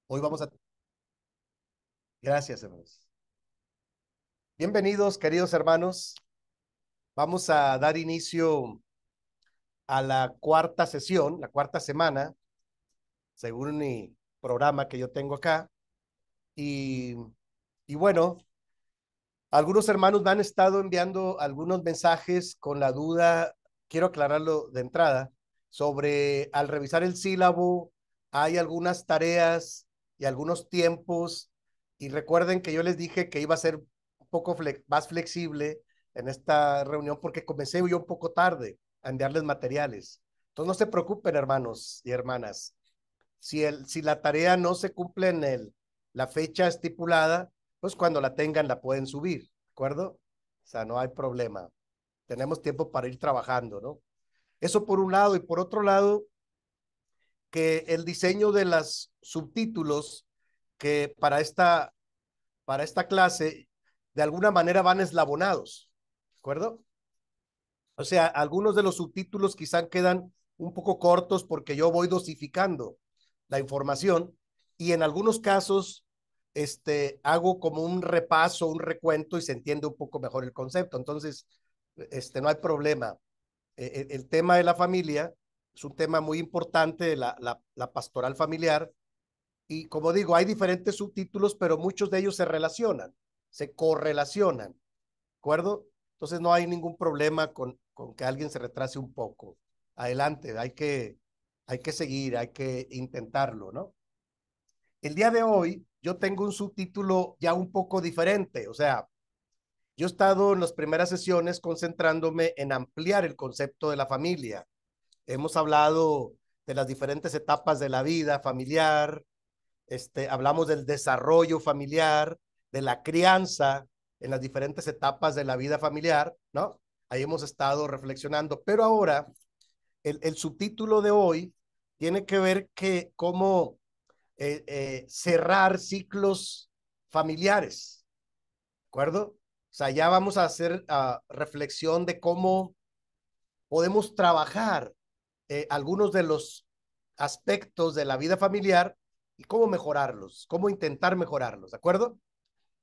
Hoy vamos a... Gracias, hermanos. Bienvenidos, queridos hermanos. Vamos a dar inicio a la cuarta sesión, la cuarta semana, según mi programa que yo tengo acá. Y, y bueno, algunos hermanos me han estado enviando algunos mensajes con la duda, quiero aclararlo de entrada, sobre al revisar el sílabo, hay algunas tareas y algunos tiempos, y recuerden que yo les dije que iba a ser un poco más flexible en esta reunión porque comencé yo un poco tarde a enviarles materiales. Entonces no se preocupen, hermanos y hermanas. Si la tarea no se cumple en la fecha estipulada, pues cuando la tengan la pueden subir, ¿de acuerdo? O sea, no hay problema. Tenemos tiempo para ir trabajando, ¿no? Eso por un lado. Y por otro lado, que el diseño de los subtítulos que para esta clase de alguna manera van eslabonados, ¿de acuerdo? O sea, algunos de los subtítulos quizá quedan un poco cortos porque yo voy dosificando la información y en algunos casos hago como un repaso, un recuento y se entiende un poco mejor el concepto. Entonces, no hay problema. El tema de la familia es un tema muy importante de la pastoral familiar y como digo, hay diferentes subtítulos, pero muchos de ellos se relacionan, se correlacionan, ¿de acuerdo? Entonces no hay ningún problema con que alguien se retrase un poco. Adelante, hay que seguir, hay que intentarlo, ¿no? El día de hoy yo tengo un subtítulo ya un poco diferente, o sea, yo he estado en las primeras sesiones concentrándome en ampliar el concepto de la familia. Hemos hablado de las diferentes etapas de la vida familiar, hablamos del desarrollo familiar, de la crianza en las diferentes etapas de la vida familiar, ¿no? Ahí hemos estado reflexionando, pero ahora el subtítulo de hoy tiene que ver que cómo cerrar ciclos familiares, ¿de acuerdo? O sea, ya vamos a hacer reflexión de cómo podemos trabajar algunos de los aspectos de la vida familiar y cómo mejorarlos, cómo intentar mejorarlos, ¿de acuerdo?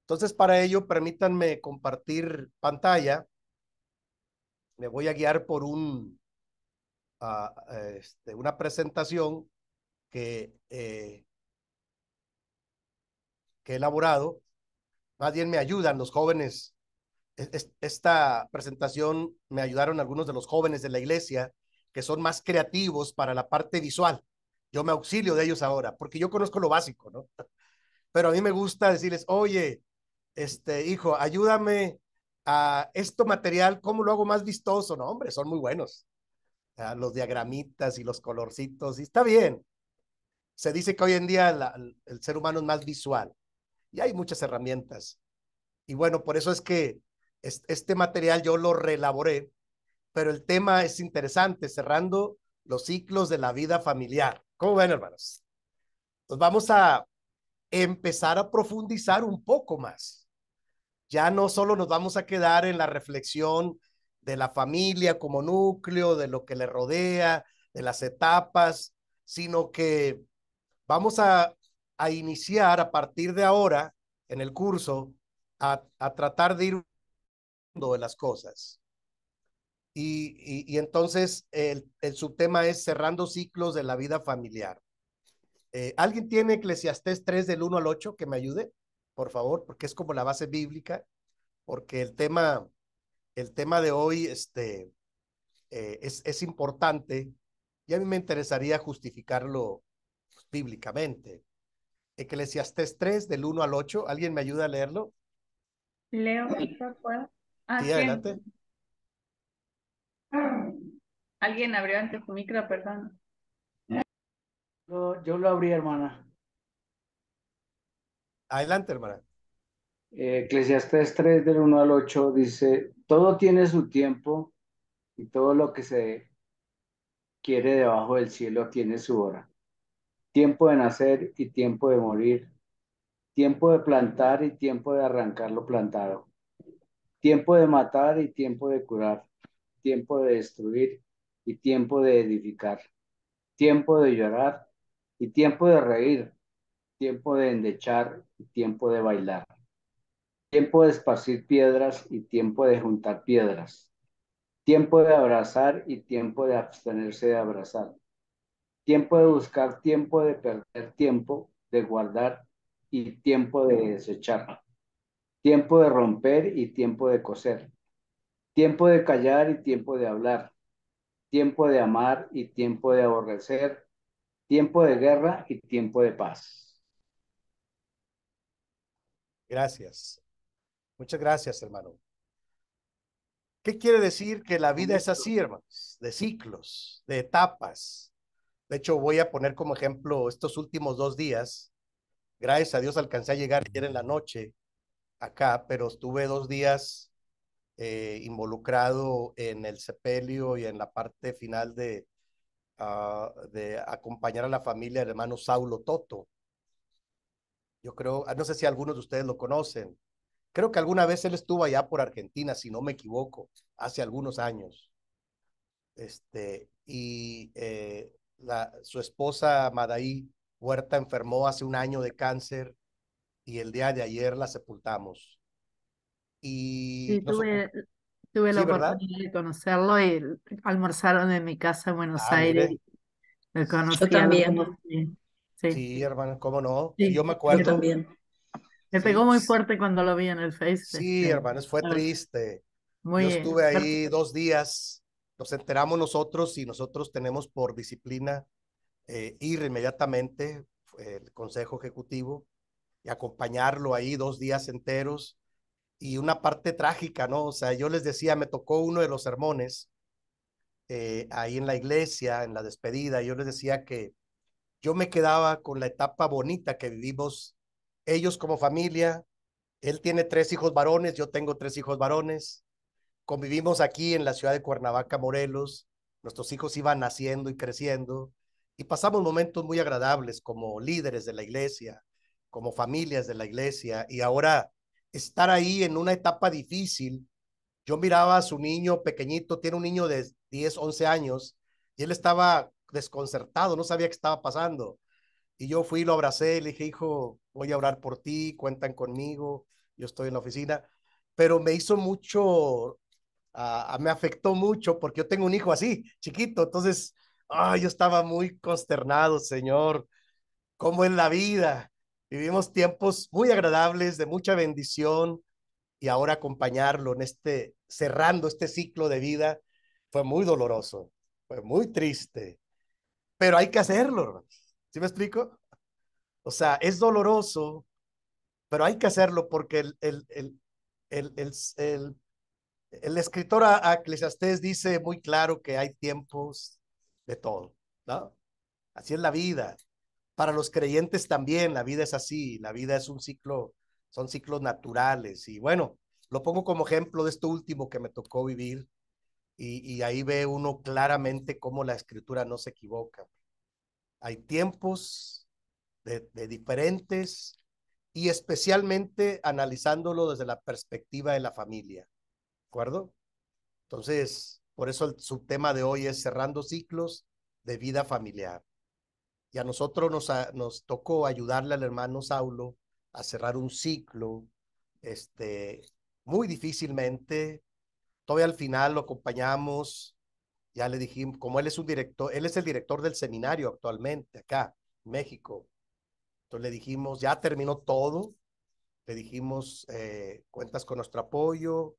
Entonces, para ello, permítanme compartir pantalla. Me voy a guiar por una presentación que, que he elaborado. Más bien me ayudan los jóvenes. Esta presentación me ayudaron algunos de los jóvenes de la iglesia que son más creativos para la parte visual. Yo me auxilio de ellos ahora, porque yo conozco lo básico, ¿no? Pero a mí me gusta decirles, oye, hijo, ayúdame a esto material, ¿cómo lo hago más vistoso? No, hombre, son muy buenos. Los diagramitas y los colorcitos, y está bien. Se dice que hoy en día el ser humano es más visual y hay muchas herramientas. Y bueno, por eso es que este material yo lo reelaboré, pero el tema es interesante, cerrando los ciclos de la vida familiar. ¿Cómo ven, hermanos? Pues vamos a empezar a profundizar un poco más. Ya no solo nos vamos a quedar en la reflexión de la familia como núcleo, de lo que le rodea, de las etapas, sino que vamos a iniciar a partir de ahora en el curso a tratar de ir de las cosas. Y entonces el subtema es cerrando ciclos de la vida familiar. ¿Alguien tiene Eclesiastés 3 del 1 al 8 que me ayude? Por favor, porque es como la base bíblica, porque el tema de hoy es importante y a mí me interesaría justificarlo bíblicamente. Eclesiastés 3 del 1 al 8, ¿alguien me ayuda a leerlo? Leo, ¿se puedo? Sí, ¿Quién? adelante. Alguien abrió antes su micro, perdón. Yo lo abrí, hermana. Adelante, hermana. Eclesiastés 3 del 1 al 8 dice, todo tiene su tiempo y todo lo que se quiere debajo del cielo tiene su hora. Tiempo de nacer y tiempo de morir. Tiempo de plantar y tiempo de arrancar lo plantado. Tiempo de matar y tiempo de curar. Tiempo de destruir y tiempo de edificar. Tiempo de llorar y tiempo de reír. tiempo de endechar y tiempo de bailar, tiempo de esparcir piedras y tiempo de juntar piedras, tiempo de abrazar y tiempo de abstenerse de abrazar, tiempo de buscar, tiempo de perder, tiempo de guardar y tiempo de desechar, tiempo de romper y tiempo de coser, tiempo de callar y tiempo de hablar, tiempo de amar y tiempo de aborrecer, tiempo de guerra y tiempo de paz. Gracias. Muchas gracias, hermano. ¿Qué quiere decir? Que la vida es así, hermanos, de ciclos, de etapas. De hecho, voy a poner como ejemplo estos últimos 2 días. Gracias a Dios alcancé a llegar ayer en la noche acá, pero estuve 2 días involucrado en el sepelio y en la parte final de acompañar a la familia del hermano Saulo Toto. Yo creo, no sé si algunos de ustedes lo conocen. Creo que alguna vez él estuvo allá por Argentina, si no me equivoco, hace algunos años. Su esposa Madaí Huerta enfermó hace un año de cáncer y el día de ayer la sepultamos. Y Sí, tuve la sí, ¿verdad? oportunidad de conocerlo y almorzaron en mi casa en Buenos Ah, Aires. mire, Lo Yo conocí a los también, dos. Sí, sí, sí, hermano, cómo no. Sí, yo sí. me yo Me, acuerdo. también. me pegó Sí, muy fuerte cuando lo vi en el Face. sí, hermanos, fue La verdad, triste. Yo muy estuve fuerte. ahí 2 días, nos enteramos nosotros y nosotros tenemos por disciplina ir inmediatamente, el Consejo Ejecutivo, y acompañarlo ahí 2 días enteros. Y una parte trágica, ¿no? O sea, yo les decía, me tocó uno de los sermones ahí en la iglesia, en la despedida, yo les decía que yo me quedaba con la etapa bonita que vivimos ellos como familia. Él tiene 3 hijos varones, yo tengo 3 hijos varones. Convivimos aquí en la ciudad de Cuernavaca, Morelos. Nuestros hijos iban naciendo y creciendo y pasamos momentos muy agradables como líderes de la iglesia, como familias de la iglesia. Y ahora estar ahí en una etapa difícil. Yo miraba a su niño pequeñito, tiene un niño de 10, 11 años, y él estaba desconcertado, no sabía qué estaba pasando. Y yo fui, lo abracé, le dije, hijo, voy a orar por ti, cuentan conmigo, yo estoy en la oficina. Pero me hizo mucho, me afectó mucho porque yo tengo un hijo así, chiquito, entonces, yo estaba muy consternado, Señor, ¿cómo es la vida? Vivimos tiempos muy agradables, de mucha bendición, y ahora acompañarlo en cerrando este ciclo de vida, fue muy doloroso, fue muy triste, pero hay que hacerlo, hermanos. ¿Sí me explico? O sea, es doloroso, pero hay que hacerlo porque el, el, el, el escritor a Eclesiastés dice muy claro que hay tiempos de todo, ¿no? Así es la vida. Para los creyentes también, la vida es así, la vida es un ciclo, son ciclos naturales. Y bueno, lo pongo como ejemplo de esto último que me tocó vivir, y ahí ve uno claramente cómo la escritura no se equivoca. Hay tiempos de diferentes, y especialmente analizándolo desde la perspectiva de la familia, ¿de acuerdo? Entonces, por eso el subtema de hoy es cerrando ciclos de vida familiar. Y a nosotros nos tocó ayudarle al hermano Saulo a cerrar un ciclo, este, muy difícilmente. Todavía al final lo acompañamos, ya le dijimos, como él es un director, él es el director del seminario actualmente acá, en México. Entonces le dijimos, ya terminó todo, le dijimos, cuentas con nuestro apoyo,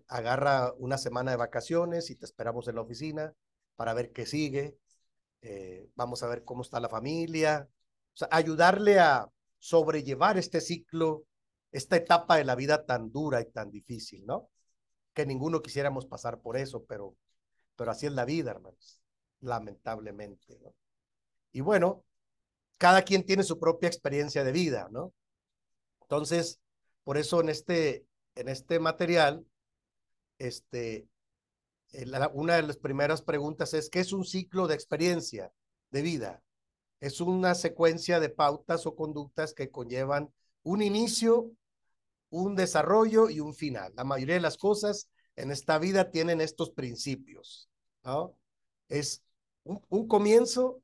agarra una semana de vacaciones y te esperamos en la oficina para ver qué sigue. Vamos a ver cómo está la familia, o sea, ayudarle a sobrellevar este ciclo, esta etapa de la vida tan dura y tan difícil, ¿no? Que ninguno quisiéramos pasar por eso, pero así es la vida, hermanos, lamentablemente, ¿no? Y bueno, cada quien tiene su propia experiencia de vida, ¿no? Entonces, por eso en este material, este, una de las primeras preguntas es, ¿qué es un ciclo de experiencia de vida? Es una secuencia de pautas o conductas que conllevan un inicio, un desarrollo y un final. La mayoría de las cosas en esta vida tienen estos principios, ¿no? Es un comienzo,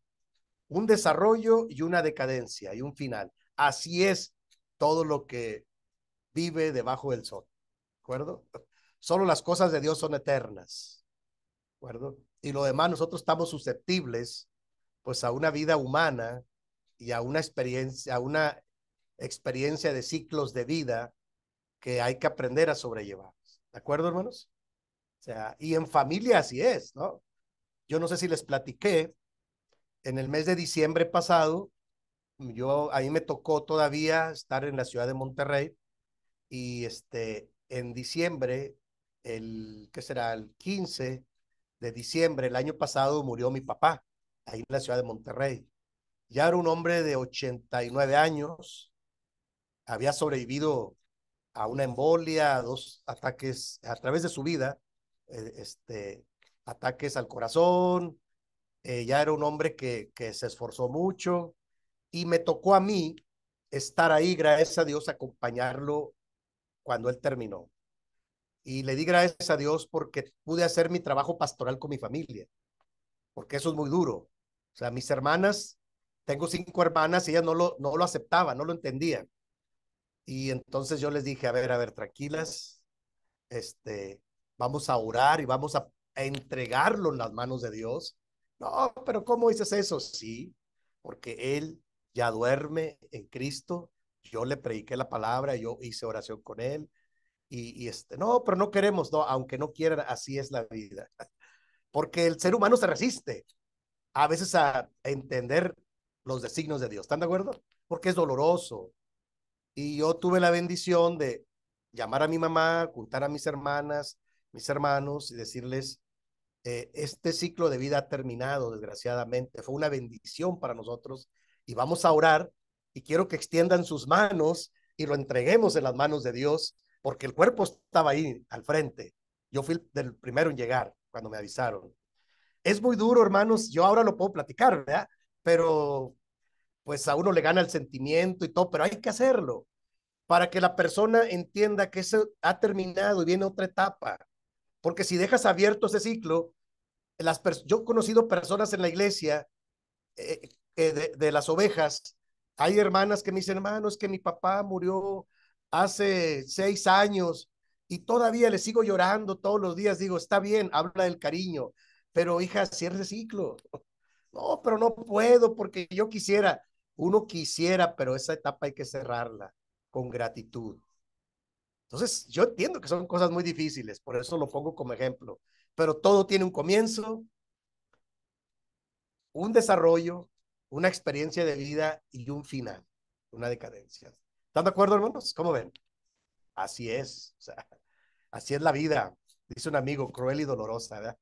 un desarrollo y una decadencia y un final. Así es todo lo que vive debajo del sol, ¿de acuerdo? Solo las cosas de Dios son eternas, ¿de acuerdo? Y lo demás nosotros estamos susceptibles pues a una vida humana y a una experiencia de ciclos de vida que hay que aprender a sobrellevar. ¿De acuerdo, hermanos? O sea, y en familia así es, ¿no? Yo no sé si les platiqué, en el mes de diciembre pasado, ahí me tocó todavía estar en la ciudad de Monterrey y en diciembre, ¿qué será? El 15 de diciembre, el año pasado murió mi papá, ahí en la ciudad de Monterrey. Ya era un hombre de 89 años, había sobrevivido a una embolia, a 2 ataques a través de su vida, ataques al corazón, ya era un hombre que se esforzó mucho y me tocó a mí estar ahí, gracias a Dios, acompañarlo cuando él terminó. Y le di gracias a Dios porque pude hacer mi trabajo pastoral con mi familia, porque eso es muy duro. O sea, mis hermanas, tengo 5 hermanas y ellas no lo aceptaban, no lo entendían. Y entonces yo les dije, a ver, tranquilas, vamos a orar y vamos a entregarlo en las manos de Dios. No, pero ¿cómo dices eso? Sí, porque él ya duerme en Cristo. Yo le prediqué la palabra, yo hice oración con él no, pero no queremos, no, aunque no quieran, así es la vida. Porque el ser humano se resiste a veces a entender los designios de Dios. ¿Están de acuerdo? Porque es doloroso. Y yo tuve la bendición de llamar a mi mamá, juntar a mis hermanas, mis hermanos y decirles, este ciclo de vida ha terminado, desgraciadamente. Fue una bendición para nosotros y vamos a orar y quiero que extiendan sus manos y lo entreguemos en las manos de Dios, porque el cuerpo estaba ahí al frente. Yo fui el primero en llegar cuando me avisaron. Es muy duro, hermanos. Yo ahora lo puedo platicar, ¿verdad? Pero pues a uno le gana el sentimiento y todo, pero hay que hacerlo para que la persona entienda que eso ha terminado y viene otra etapa. Porque si dejas abierto ese ciclo, yo he conocido personas en la iglesia de las ovejas. Hay hermanas que me dicen, hermano, es que mi papá murió hace 6 años y todavía le sigo llorando todos los días. Digo, está bien, habla del cariño, pero hija, cierre ciclo. No, pero no puedo porque yo quisiera. Uno quisiera, pero esa etapa hay que cerrarla con gratitud. Entonces, yo entiendo que son cosas muy difíciles, por eso lo pongo como ejemplo, pero todo tiene un comienzo, un desarrollo, una experiencia de vida y un final, una decadencia. ¿Están de acuerdo, hermanos? ¿Cómo ven? Así es, o sea, así es la vida, dice un amigo, cruel y dolorosa, ¿verdad?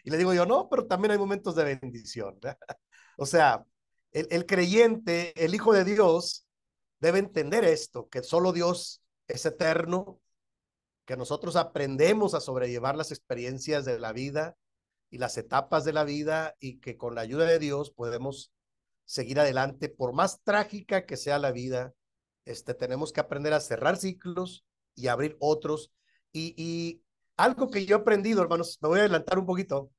Y le digo yo, no, pero también hay momentos de bendición, ¿verdad? O sea, el creyente, el Hijo de Dios, debe entender esto, que solo Dios es eterno, que nosotros aprendemos a sobrellevar las experiencias de la vida y las etapas de la vida y que con la ayuda de Dios podemos seguir adelante, por más trágica que sea la vida. Tenemos que aprender a cerrar ciclos y abrir otros. Y algo que yo he aprendido, hermanos, me voy a adelantar un poquito,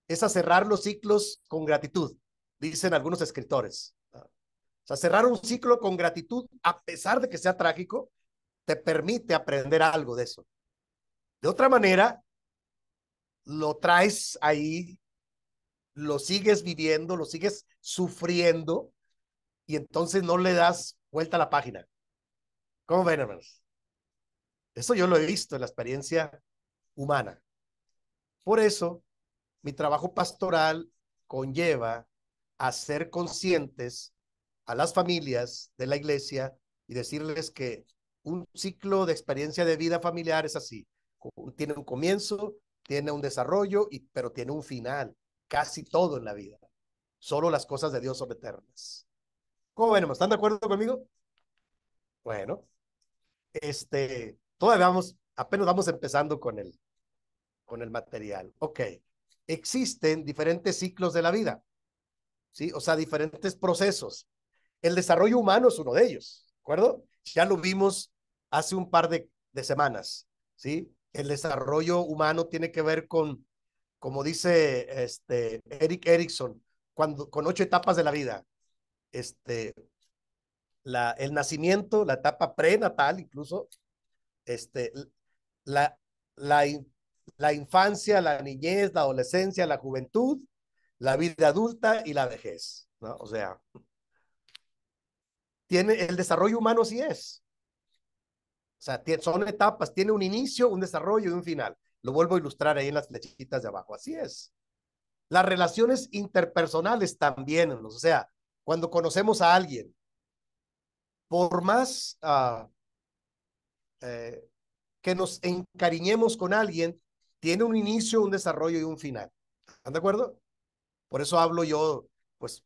es a cerrar los ciclos con gratitud, dicen algunos escritores. O sea, cerrar un ciclo con gratitud, a pesar de que sea trágico, te permite aprender algo de eso. De otra manera, lo traes ahí, lo sigues viviendo, lo sigues sufriendo y entonces no le das vuelta a la página. ¿Cómo ven, hermanos? Eso yo lo he visto en la experiencia humana. Por eso, mi trabajo pastoral conlleva a ser conscientes a las familias de la iglesia y decirles que un ciclo de experiencia de vida familiar es así. Tiene un comienzo, tiene un desarrollo, pero tiene un final. Casi todo en la vida. Solo las cosas de Dios son eternas. ¿Cómo ven? ¿Están de acuerdo conmigo? Bueno, todavía apenas vamos empezando con el material. Ok. Existen diferentes ciclos de la vida, ¿sí? O sea, diferentes procesos. El desarrollo humano es uno de ellos, ¿de acuerdo? Ya lo vimos hace un par de semanas, ¿sí? El desarrollo humano tiene que ver con, como dice Eric Erickson, con 8 etapas de la vida. El nacimiento, la etapa prenatal incluso, la, la, la infancia, la niñez, la adolescencia, la juventud, la vida adulta y la vejez, ¿no? O sea, el desarrollo humano sí es. O sea, son etapas, tiene un inicio, un desarrollo y un final. Lo vuelvo a ilustrar ahí en las flechitas de abajo. Así es. Las relaciones interpersonales también, o sea, cuando conocemos a alguien, por más que nos encariñemos con alguien, tiene un inicio, un desarrollo y un final. ¿Están de acuerdo? Por eso hablo yo, pues,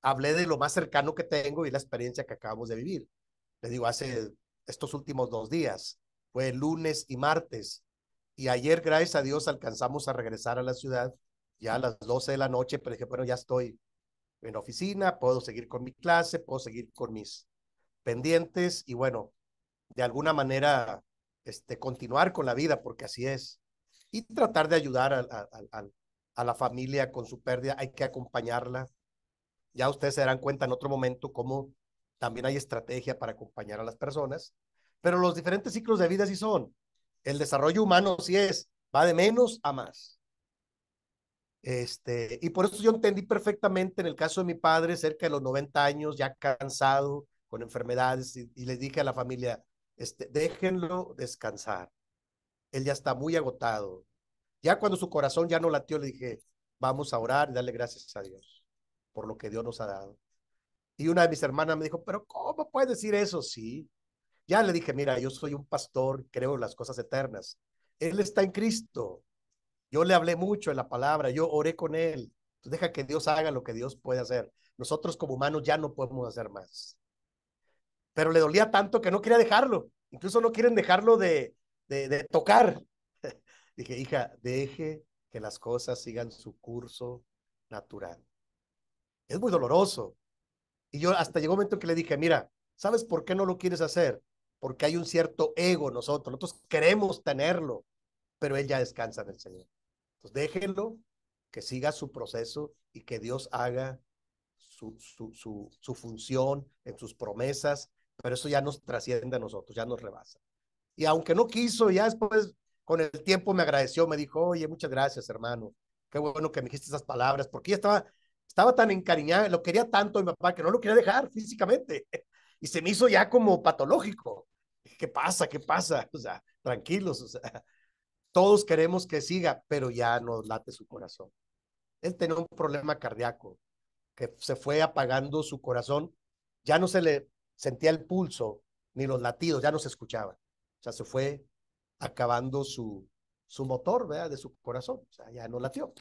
hablé de lo más cercano que tengo y la experiencia que acabamos de vivir. Les digo, hace estos últimos 2 días, fue lunes y martes, y ayer, gracias a Dios, alcanzamos a regresar a la ciudad ya a las 12 de la noche, pero dije, bueno, ya estoy en la oficina, puedo seguir con mi clase, puedo seguir con mis pendientes y bueno, de alguna manera continuar con la vida, porque así es, y tratar de ayudar a la familia con su pérdida, hay que acompañarla. Ya ustedes se darán cuenta en otro momento cómo también hay estrategia para acompañar a las personas, pero los diferentes ciclos de vida sí son. El desarrollo humano sí es, va de menos a más. Y por eso yo entendí perfectamente en el caso de mi padre, cerca de los 90 años, ya cansado, con enfermedades, y les dije a la familia, déjenlo descansar. Él ya está muy agotado. Ya cuando su corazón ya no latió, le dije, vamos a orar y darle gracias a Dios por lo que Dios nos ha dado. Y una de mis hermanas me dijo, pero ¿cómo puedes decir eso? Sí. Ya le dije, mira, yo soy un pastor, creo en las cosas eternas. Él está en Cristo. Yo le hablé mucho en la palabra, yo oré con él. Entonces deja que Dios haga lo que Dios puede hacer. Nosotros como humanos ya no podemos hacer más. Pero le dolía tanto que no quería dejarlo. Incluso no quieren dejarlo de tocar. Dije, hija, deje que las cosas sigan su curso natural. Es muy doloroso. Y yo hasta llegó un momento que le dije, mira, ¿sabes por qué no lo quieres hacer? Porque hay un cierto ego en nosotros. Nosotros queremos tenerlo, pero él ya descansa en el Señor. Entonces déjenlo, que siga su proceso y que Dios haga su función en sus promesas, pero eso ya nos trasciende a nosotros, ya nos rebasa. Y aunque no quiso, ya después, con el tiempo me agradeció, me dijo, oye, muchas gracias, hermano. Qué bueno que me dijiste esas palabras, porque ella estaba tan encariñada, lo quería tanto mi papá que no lo quería dejar físicamente. Y se me hizo ya como patológico. ¿Qué pasa? ¿Qué pasa? O sea, tranquilos, o sea, todos queremos que siga, pero ya no late su corazón. Él tenía un problema cardíaco, que se fue apagando su corazón, ya no se le sentía el pulso, ni los latidos, ya no se escuchaban. O sea, se fue acabando su motor, ¿verdad? De su corazón, o sea, ya no latió.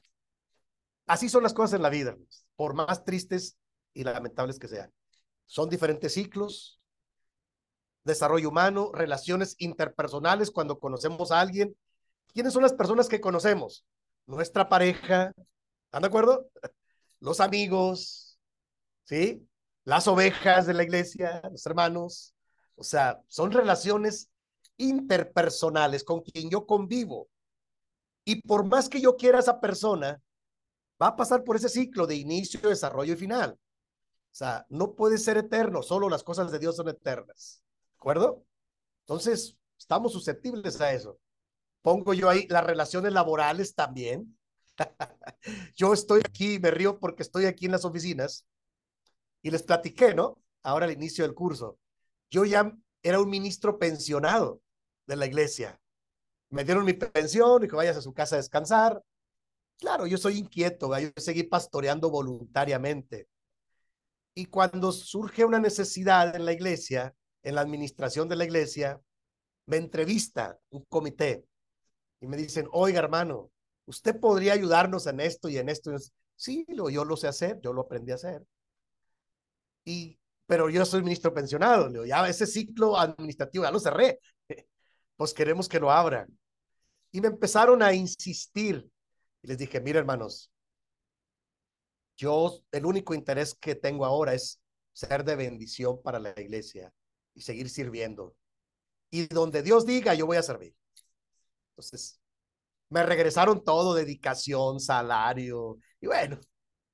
Así son las cosas en la vida, por más tristes y lamentables que sean. Son diferentes ciclos, desarrollo humano, relaciones interpersonales, cuando conocemos a alguien. ¿Quiénes son las personas que conocemos? Nuestra pareja, ¿están de acuerdo? Los amigos, ¿sí? Las ovejas de la iglesia, los hermanos. O sea, son relaciones interpersonales con quien yo convivo. Y por más que yo quiera a esa persona, va a pasar por ese ciclo de inicio, desarrollo y final. O sea, no puede ser eterno, solo las cosas de Dios son eternas. ¿De acuerdo? Entonces, estamos susceptibles a eso. Pongo yo ahí las relaciones laborales también. Yo estoy aquí, me río porque estoy aquí en las oficinas y les platiqué, ¿no? Ahora al inicio del curso. Yo ya era un ministro pensionado de la iglesia. Me dieron mi pensión y que vayas a su casa a descansar. Claro, yo soy inquieto, ¿verdad? Yo seguí pastoreando voluntariamente. Y cuando surge una necesidad en la iglesia, en la administración de la iglesia, me entrevista un comité y me dicen, oiga, hermano, ¿usted podría ayudarnos en esto y en esto? Sí, yo lo sé hacer, yo lo aprendí a hacer. Pero yo soy ministro pensionado, le digo, ya ese ciclo administrativo ya lo cerré, pues queremos que lo abran. Y me empezaron a insistir. Y les dije, mira, hermanos, yo el único interés que tengo ahora es ser de bendición para la iglesia y seguir sirviendo. Y donde Dios diga, yo voy a servir. Entonces, me regresaron todo, dedicación, salario, y bueno,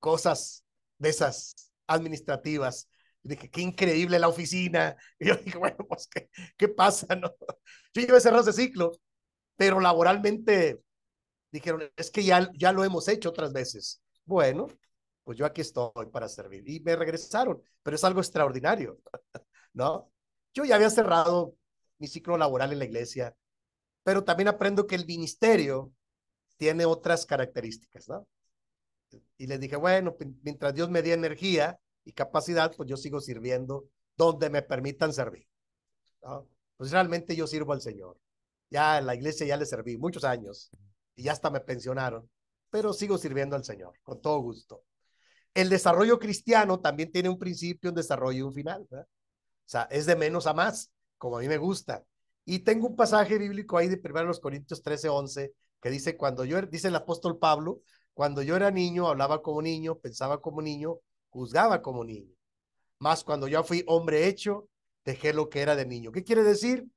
cosas de esas administrativas. Y dije, qué increíble la oficina. Y yo dije, bueno, pues, ¿qué pasa, no? Yo iba a cerrar ese ciclo, pero laboralmente dijeron, es que ya lo hemos hecho otras veces. Bueno, pues yo aquí estoy para servir. Y me regresaron, pero es algo extraordinario, ¿no? Yo ya había cerrado mi ciclo laboral en la iglesia, pero también aprendo que el ministerio tiene otras características, ¿no? Y les dije, bueno, mientras Dios me dé energía y capacidad, pues yo sigo sirviendo donde me permitan servir, ¿no? Pues realmente yo sirvo al Señor. Ya en la iglesia ya le serví muchos años y ya hasta me pensionaron, pero sigo sirviendo al Señor con todo gusto. El desarrollo cristiano también tiene un principio, un desarrollo y un final, ¿verdad? O sea, es de menos a más, como a mí me gusta. Y tengo un pasaje bíblico ahí de 1 Corintios 13:11 que dice, dice el apóstol Pablo, cuando yo era niño, hablaba como niño, pensaba como niño, juzgaba como niño. Más cuando yo fui hombre hecho, dejé lo que era de niño. ¿Qué quiere decir?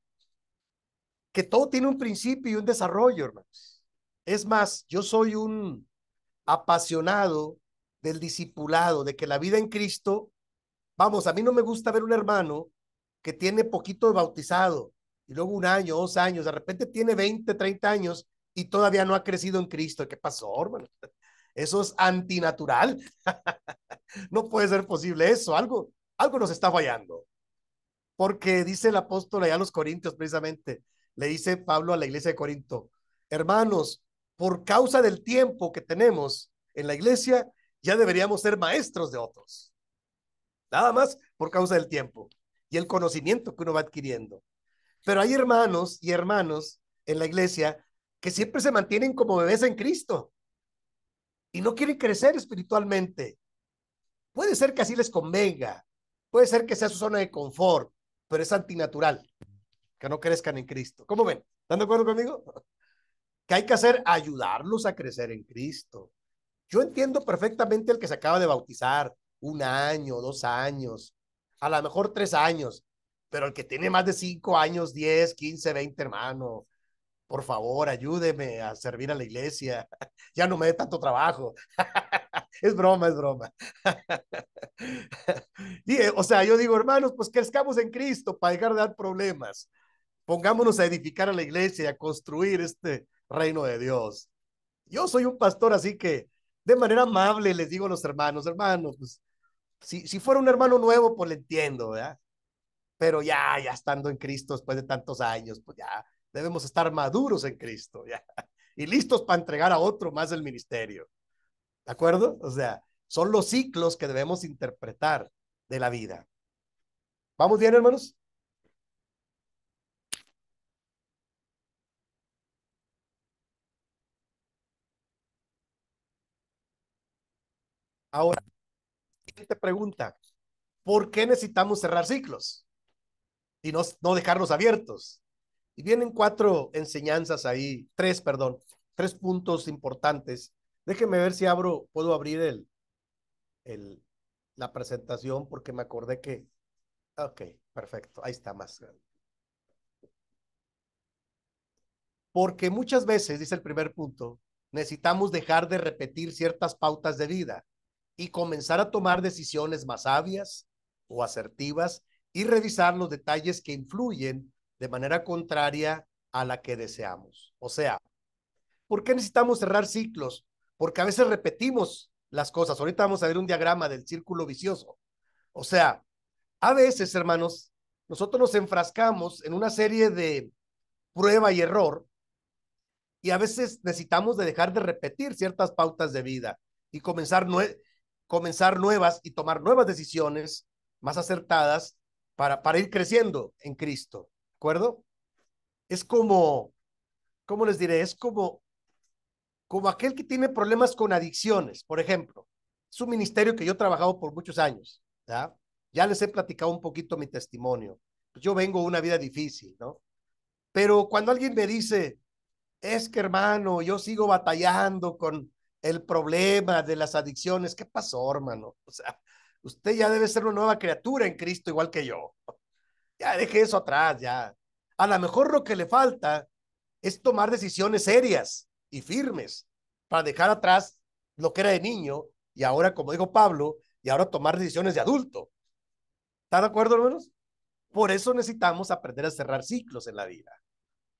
Que todo tiene un principio y un desarrollo, hermanos. Es más, yo soy un apasionado del discipulado, de que la vida en Cristo, vamos, a mí no me gusta ver un hermano que tiene poquito de bautizado y luego 1 año, 2 años, de repente tiene 20, 30 años y todavía no ha crecido en Cristo. ¿Qué pasó, hermano? Eso es antinatural. No puede ser posible eso. Algo nos está fallando. Porque dice el apóstol allá a los Corintios, precisamente, le dice Pablo a la iglesia de Corinto, hermanos, por causa del tiempo que tenemos en la iglesia, ya deberíamos ser maestros de otros. Nada más por causa del tiempo y el conocimiento que uno va adquiriendo. Pero hay hermanos y hermanos en la iglesia que siempre se mantienen como bebés en Cristo y no quieren crecer espiritualmente. Puede ser que así les convenga, puede ser que sea su zona de confort, pero es antinatural que no crezcan en Cristo. ¿Cómo ven? ¿Están de acuerdo conmigo? Que hay que hacer, ayudarlos a crecer en Cristo. Yo entiendo perfectamente el que se acaba de bautizar, 1 año, 2 años, a lo mejor 3 años, pero el que tiene más de 5 años, 10, 15, 20, hermano, por favor, ayúdeme a servir a la iglesia. Ya no me dé tanto trabajo. Es broma, es broma. Y, o sea, yo digo, hermanos, pues crezcamos en Cristo para dejar de dar problemas. Pongámonos a edificar a la iglesia y a construir este reino de Dios. Yo soy un pastor, así que de manera amable les digo a los hermanos, pues, si fuera un hermano nuevo, pues le entiendo, ¿verdad? Pero ya estando en Cristo después de tantos años, pues ya debemos estar maduros en Cristo, ya, y listos para entregar a otro más el ministerio. ¿De acuerdo? O sea, son los ciclos que debemos interpretar de la vida. ¿Vamos bien, hermanos? Ahora, siguiente pregunta. ¿Por qué necesitamos cerrar ciclos y no dejarlos abiertos? Y vienen 4 enseñanzas ahí, perdón, 3 puntos importantes. Déjenme ver si puedo abrir el, la presentación porque me acordé que, ok, perfecto, ahí está más. Porque muchas veces, dice el primer punto, necesitamos dejar de repetir ciertas pautas de vida y comenzar a tomar decisiones más sabias o asertivas y revisar los detalles que influyen de manera contraria a la que deseamos. O sea, ¿por qué necesitamos cerrar ciclos? Porque a veces repetimos las cosas. Ahorita vamos a ver un diagrama del círculo vicioso. O sea, a veces, hermanos, nosotros nos enfrascamos en una serie de prueba y error y a veces necesitamos de dejar de repetir ciertas pautas de vida y comenzar nuevas y tomar nuevas decisiones más acertadas para ir creciendo en Cristo. ¿De acuerdo? Es como, ¿cómo les diré? Es como aquel que tiene problemas con adicciones, por ejemplo. Es un ministerio que yo he trabajado por muchos años, ¿ya? Ya les he platicado un poquito mi testimonio. Yo vengo de una vida difícil, ¿no? Pero cuando alguien me dice, es que hermano, yo sigo batallando con el problema de las adicciones, ¿qué pasó, hermano? O sea, usted ya debe ser una nueva criatura en Cristo, igual que yo. Ya deje eso atrás, ya. A lo mejor lo que le falta es tomar decisiones serias y firmes para dejar atrás lo que era de niño y ahora, como dijo Pablo, y ahora tomar decisiones de adulto. ¿Están de acuerdo, hermanos? Por eso necesitamos aprender a cerrar ciclos en la vida.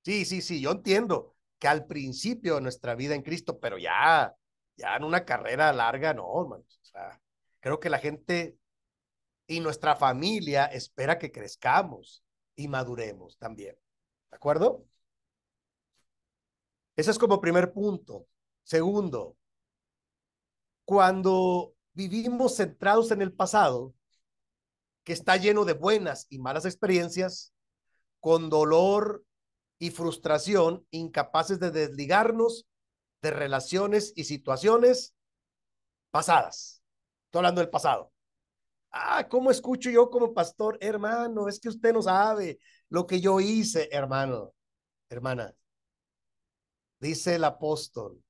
Sí, yo entiendo que al principio de nuestra vida en Cristo, pero ya en una carrera larga, no, hermanos. O sea, creo que la gente y nuestra familia espera que crezcamos y maduremos también. ¿De acuerdo? Ese es como primer punto. Segundo, cuando vivimos centrados en el pasado, que está lleno de buenas y malas experiencias, con dolor y frustración, incapaces de desligarnos de relaciones y situaciones pasadas. Estoy hablando del pasado. ¿Cómo escucho yo como pastor? Hermano, es que usted no sabe lo que yo hice, hermano, hermana. Dice el apóstol,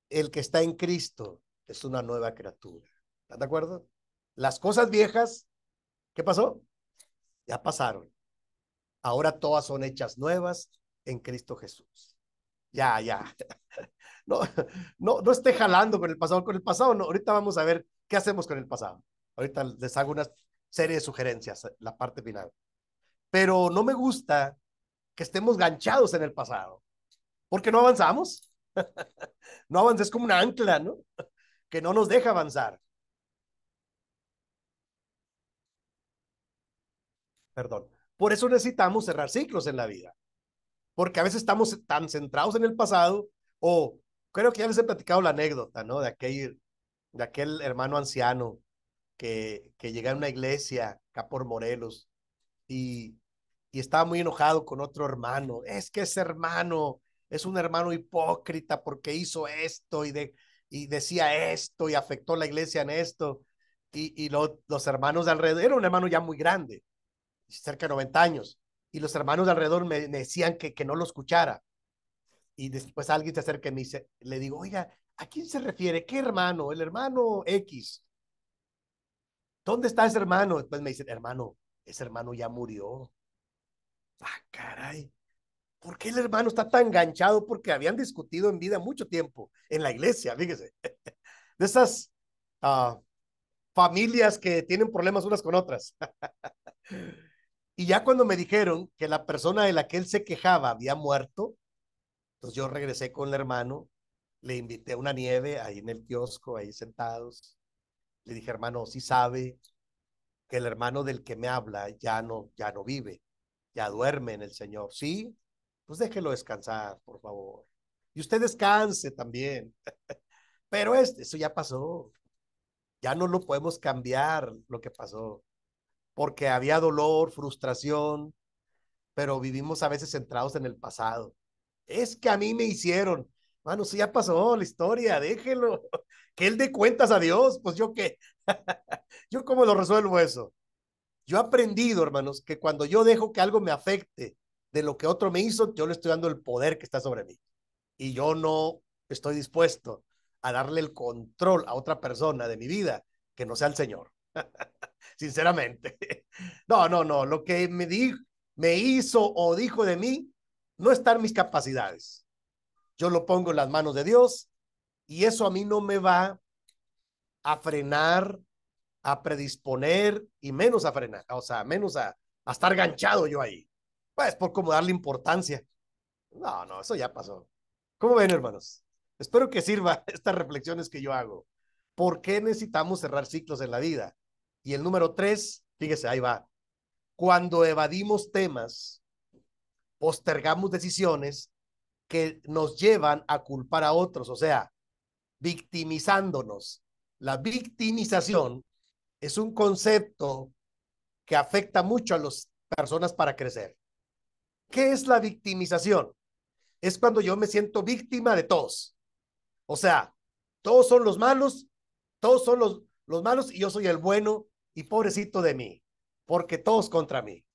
el que está en Cristo es una nueva criatura. ¿Están de acuerdo? Las cosas viejas, ¿qué pasó? Ya pasaron. Ahora todas son hechas nuevas en Cristo Jesús. Ya. No, no esté jalando con el pasado. Con el pasado no. Ahorita vamos a ver qué hacemos con el pasado. Ahorita les hago una serie de sugerencias, la parte final. Pero no me gusta que estemos ganchados en el pasado, porque no avanzamos. No avanzas, es como una ancla, ¿no? Que no nos deja avanzar. Perdón. Por eso necesitamos cerrar ciclos en la vida, porque a veces estamos tan centrados en el pasado, o creo que ya les he platicado la anécdota, ¿no? De aquel hermano anciano que llega a una iglesia acá por Morelos y, y estaba muy enojado con otro hermano. Es que ese hermano es un hermano hipócrita porque hizo esto y decía esto y afectó a la iglesia en esto. Y los hermanos de alrededor, era un hermano ya muy grande, cerca de 90 años, y los hermanos de alrededor me decían que no lo escuchara. Y después alguien se acerca y me dice, le digo, oiga, ¿a quién se refiere? ¿Qué hermano? El hermano X. ¿Dónde está ese hermano? Después me dicen, hermano, ese hermano ya murió. Caray. ¿Por qué el hermano está tan enganchado? Porque habían discutido en vida mucho tiempo en la iglesia, fíjese. De esas familias que tienen problemas unas con otras. Y ya cuando me dijeron que la persona de la que él se quejaba había muerto, entonces yo regresé con el hermano, le invité a una nieve ahí en el kiosco, ahí sentados. Le dije, hermano, sí sabe que el hermano del que me habla ya no vive, ya duerme en el Señor. Sí, pues déjelo descansar, por favor. Y usted descanse también. Pero eso ya pasó. Ya no lo podemos cambiar lo que pasó, porque había dolor, frustración, pero vivimos a veces centrados en el pasado. Es que a mí me hicieron. Mano, sí ya pasó la historia, déjelo. Que él dé cuentas a Dios, pues yo qué. Yo cómo lo resuelvo eso. Yo he aprendido, hermanos, que cuando yo dejo que algo me afecte de lo que otro me hizo, yo le estoy dando el poder que está sobre mí. Y yo no estoy dispuesto a darle el control a otra persona de mi vida que no sea el Señor. Sinceramente. No. Lo que me hizo o dijo de mí no está en mis capacidades. Yo lo pongo en las manos de Dios y eso a mí no me va a frenar, a predisponer y menos a frenar, o sea, menos a estar ganchado yo ahí. Pues por como darle importancia. No, eso ya pasó. ¿Cómo ven, hermanos? Espero que sirva estas reflexiones que yo hago. ¿Por qué necesitamos cerrar ciclos en la vida? Y el número 3, fíjese, ahí va. Cuando evadimos temas, postergamos decisiones que nos llevan a culpar a otros, o sea, victimizándonos. La victimización es un concepto que afecta mucho a las personas para crecer. ¿Qué es la victimización? Es cuando yo me siento víctima de todos. O sea, todos son los malos, todos son los malos y yo soy el bueno y pobrecito de mí, porque todos contra mí.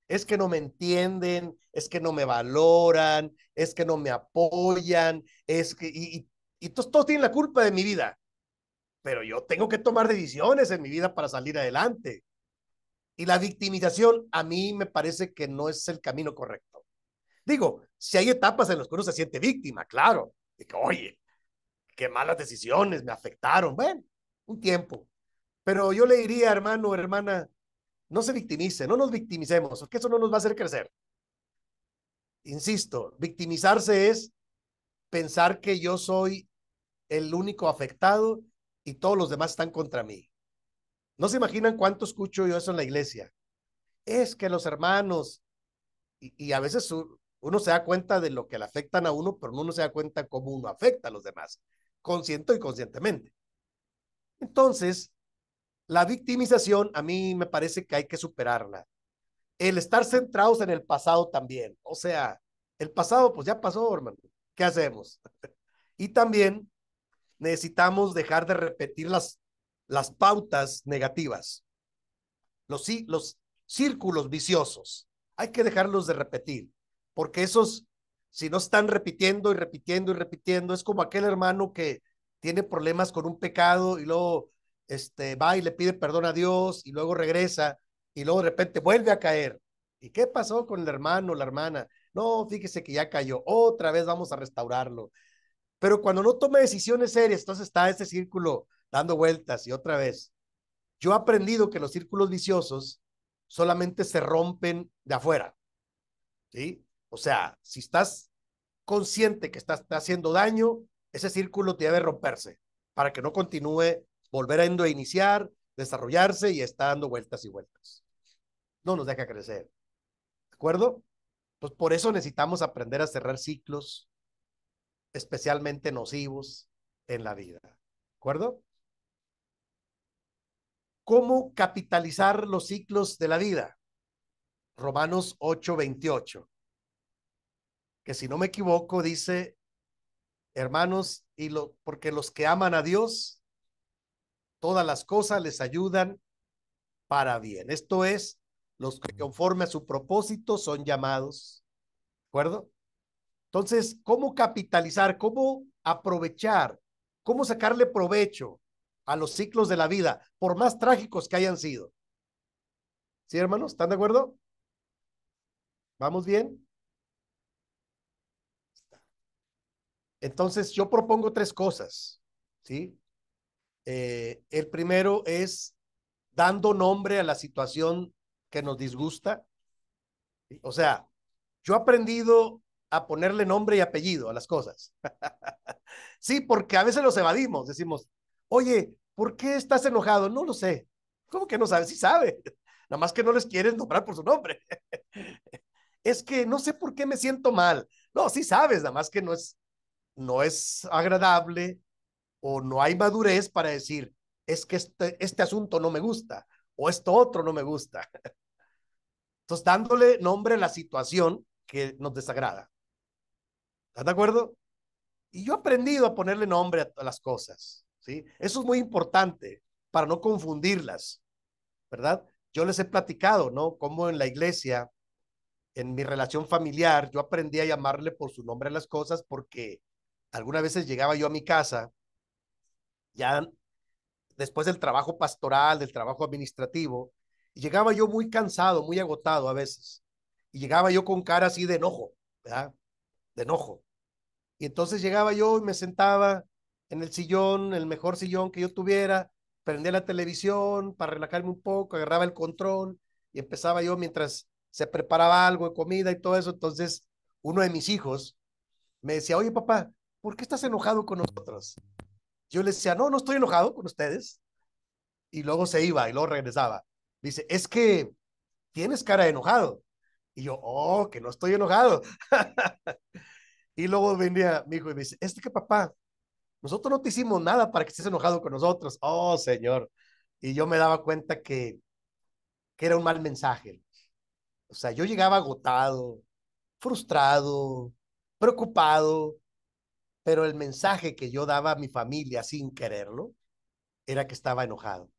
Es que no me entienden, es que no me valoran, es que no me apoyan, y todos tienen la culpa de mi vida, pero yo tengo que tomar decisiones en mi vida para salir adelante. Y la victimización a mí me parece que no es el camino correcto. Digo, si hay etapas en las que uno se siente víctima, claro, de que, oye, qué malas decisiones me afectaron. Bueno, un tiempo. Pero yo le diría, hermano, hermana, no se victimice, no nos victimicemos, porque eso no nos va a hacer crecer. Insisto, victimizarse es pensar que yo soy el único afectado y todos los demás están contra mí. No se imaginan cuánto escucho yo eso en la iglesia. Es que los hermanos, y a veces uno se da cuenta de lo que le afectan a uno, pero uno no se da cuenta cómo uno afecta a los demás, consciente y conscientemente. Entonces, la victimización a mí me parece que hay que superarla. El estar centrados en el pasado también. O sea, el pasado pues ya pasó, hermano. ¿Qué hacemos? Y también necesitamos dejar de repetir las pautas negativas, los círculos viciosos. Hay que dejarlos de repetir, porque esos, si no están repitiendo y repitiendo y repitiendo, es como aquel hermano que tiene problemas con un pecado y luego va y le pide perdón a Dios y luego regresa y luego de repente vuelve a caer. ¿Y qué pasó con el hermano o la hermana? No, fíjese que ya cayó, otra vez vamos a restaurarlo. Pero cuando no toma decisiones serias, entonces está ese círculo dando vueltas y otra vez. Yo he aprendido que los círculos viciosos solamente se rompen de afuera, ¿sí? O sea, si estás consciente que estás haciendo daño, ese círculo debe romperse para que no continúe, volver a iniciar, desarrollarse y está dando vueltas y vueltas. No nos deja crecer, ¿de acuerdo? Pues por eso necesitamos aprender a cerrar ciclos especialmente nocivos en la vida, ¿de acuerdo? ¿Cómo capitalizar los ciclos de la vida? Romanos 8:28, que si no me equivoco dice, hermanos, porque los que aman a Dios, todas las cosas les ayudan para bien. Esto es, los que conforme a su propósito son llamados, ¿de acuerdo? Entonces, ¿cómo capitalizar? ¿Cómo aprovechar? ¿Cómo sacarle provecho a los ciclos de la vida, por más trágicos que hayan sido? ¿Sí, hermanos? ¿Están de acuerdo? ¿Vamos bien? Entonces, yo propongo tres cosas, ¿sí? El primero es dando nombre a la situación que nos disgusta. ¿Sí? O sea, yo he aprendido a ponerle nombre y apellido a las cosas. Sí, porque a veces los evadimos, decimos, oye, ¿por qué estás enojado? No lo sé. ¿Cómo que no sabes? Sí sabe. Nada más que no les quieres nombrar por su nombre. Es que no sé por qué me siento mal. No, sí sabes, nada más que no es agradable o no hay madurez para decir, es que este asunto no me gusta o esto otro no me gusta. Entonces, dándole nombre a la situación que nos desagrada. ¿Estás de acuerdo? Y yo he aprendido a ponerle nombre a las cosas, ¿sí? Eso es muy importante para no confundirlas, ¿verdad? Yo les he platicado, ¿no? Cómo en la iglesia, en mi relación familiar, yo aprendí a llamarle por su nombre a las cosas porque algunas veces llegaba yo a mi casa, ya después del trabajo pastoral, del trabajo administrativo, y llegaba yo muy cansado, muy agotado a veces, y llegaba yo con cara así de enojo, ¿verdad? De enojo. Y entonces llegaba yo y me sentaba en el sillón, el mejor sillón que yo tuviera, prendía la televisión para relajarme un poco, agarraba el control y empezaba yo mientras se preparaba algo de comida y todo eso. Entonces, uno de mis hijos me decía, oye papá, ¿por qué estás enojado con nosotros? Yo le decía, no, no estoy enojado con ustedes. Y luego se iba y luego regresaba. Dice, es que tienes cara de enojado. Y yo, oh, que no estoy enojado. Y luego venía mi hijo y me dice, que papá, nosotros no te hicimos nada para que estés enojado con nosotros. Oh, Señor. Y yo me daba cuenta que era un mal mensaje. O sea, yo llegaba agotado, frustrado, preocupado, pero el mensaje que yo daba a mi familia sin quererlo era que estaba enojado.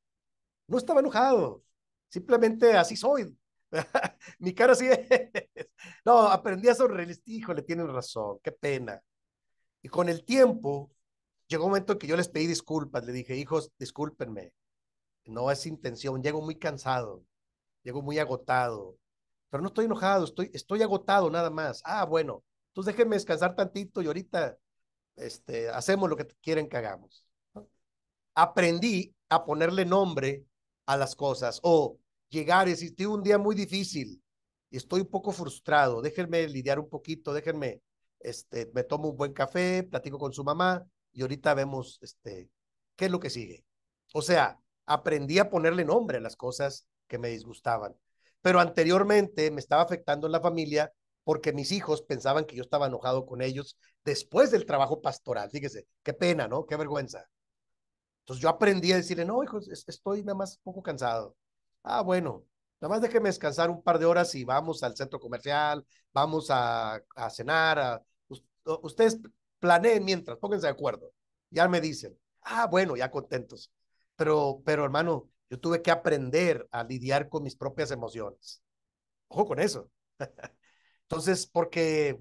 No estaba enojado, simplemente así soy. Mi cara así es. No, aprendí a sonreír. Híjole, tienen razón, qué pena. Y con el tiempo, llegó un momento en que yo les pedí disculpas. Le dije, hijos, discúlpenme. No es intención, llego muy cansado, llego muy agotado. Pero no estoy enojado, estoy agotado nada más. Ah, bueno, entonces déjenme descansar tantito y ahorita hacemos lo que quieren que hagamos. Aprendí a ponerle nombre a las cosas o llegar y decir, tuve un día muy difícil y estoy un poco frustrado, déjenme lidiar un poquito, déjenme, me tomo un buen café, platico con su mamá y ahorita vemos, qué es lo que sigue. O sea, aprendí a ponerle nombre a las cosas que me disgustaban. Pero anteriormente me estaba afectando en la familia porque mis hijos pensaban que yo estaba enojado con ellos después del trabajo pastoral. Fíjese, qué pena, ¿no? Qué vergüenza. Entonces yo aprendí a decirle, no, hijos, estoy nada más un poco cansado. Ah, bueno, nada más déjeme descansar un par de horas y vamos al centro comercial, vamos a cenar, ustedes planeen mientras, pónganse de acuerdo. Ya me dicen, ah, bueno, ya contentos. Pero hermano, yo tuve que aprender a lidiar con mis propias emociones. Ojo con eso. Entonces, porque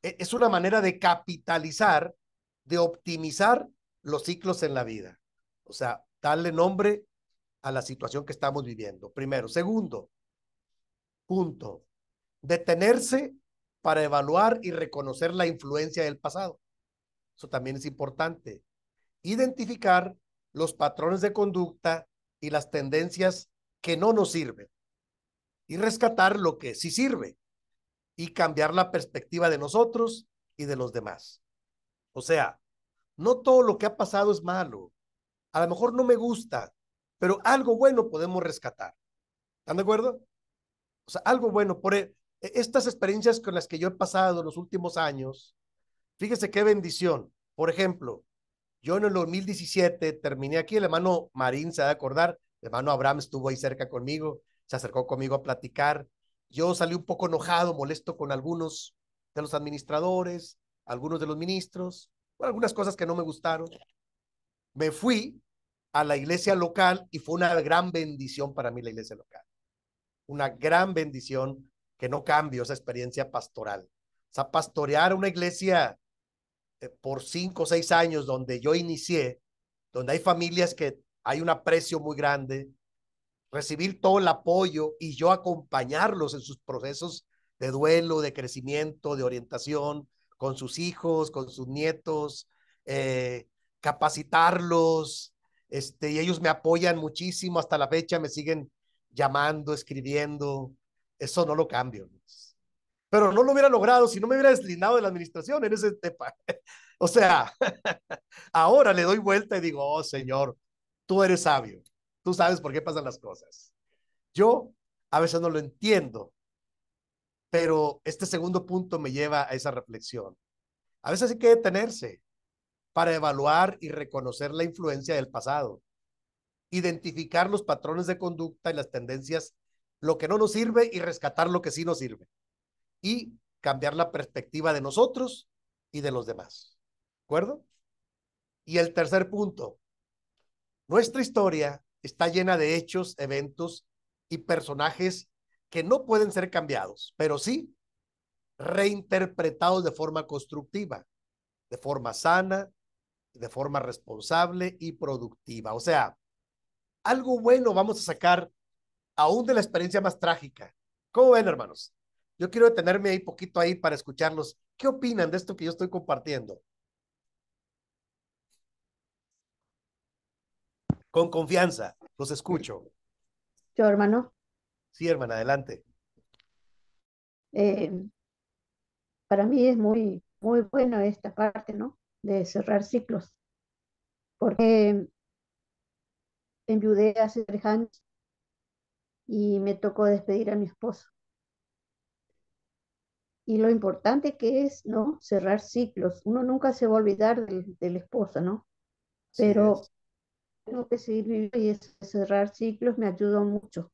es una manera de capitalizar, de optimizar los ciclos en la vida. O sea, darle nombre a la situación que estamos viviendo. Primero. Segundo, punto, detenerse para evaluar y reconocer la influencia del pasado. Eso también es importante. Identificar los patrones de conducta y las tendencias que no nos sirven y rescatar lo que sí sirve y cambiar la perspectiva de nosotros y de los demás. O sea, no todo lo que ha pasado es malo. A lo mejor no me gusta, pero algo bueno podemos rescatar. ¿Están de acuerdo? O sea, algo bueno. Estas experiencias con las que yo he pasado en los últimos años, fíjese qué bendición. Por ejemplo, yo en el 2017 terminé aquí, el hermano Marín se va a acordar, el hermano Abraham estuvo ahí cerca conmigo, se acercó conmigo a platicar. Yo salí un poco enojado, molesto con algunos de los administradores, algunos de los ministros, algunas cosas que no me gustaron. Me fui a la iglesia local y fue una gran bendición para mí la iglesia local. Una gran bendición que no cambio esa experiencia pastoral. O sea, pastorear una iglesia por 5 o 6 años donde yo inicié, donde hay familias que hay un aprecio muy grande, recibir todo el apoyo y yo acompañarlos en sus procesos de duelo, de crecimiento, de orientación, con sus hijos, con sus nietos, capacitarlos, y ellos me apoyan muchísimo, hasta la fecha me siguen llamando, escribiendo, eso no lo cambio. Pero no lo hubiera logrado si no me hubiera deslindado de la administración en ese tema. O sea, ahora le doy vuelta y digo, oh Señor, tú eres sabio, tú sabes por qué pasan las cosas. Yo a veces no lo entiendo, pero este segundo punto me lleva a esa reflexión. A veces hay que detenerse para evaluar y reconocer la influencia del pasado, identificar los patrones de conducta y las tendencias, lo que no nos sirve y rescatar lo que sí nos sirve y cambiar la perspectiva de nosotros y de los demás. ¿De acuerdo? Y el tercer punto, nuestra historia está llena de hechos, eventos y personajes que no pueden ser cambiados, pero sí reinterpretados de forma constructiva, de forma sana, de forma responsable y productiva. O sea, algo bueno vamos a sacar aún de la experiencia más trágica. ¿Cómo ven, hermanos? Yo quiero detenerme ahí poquito ahí para escucharlos. ¿Qué opinan de esto que yo estoy compartiendo? Con confianza, los escucho. Yo, hermano, Sí, hermana, adelante. eh, para mí es muy, muy bueno esta parte, ¿no? De cerrar ciclos, porque enviudé hace 3 años y me tocó despedir a mi esposo. Y lo importante que es, ¿no? Cerrar ciclos. Uno nunca se va a olvidar del esposo, ¿no? Así Pero es. tengo que seguir viviendo y cerrar ciclos me ayudó mucho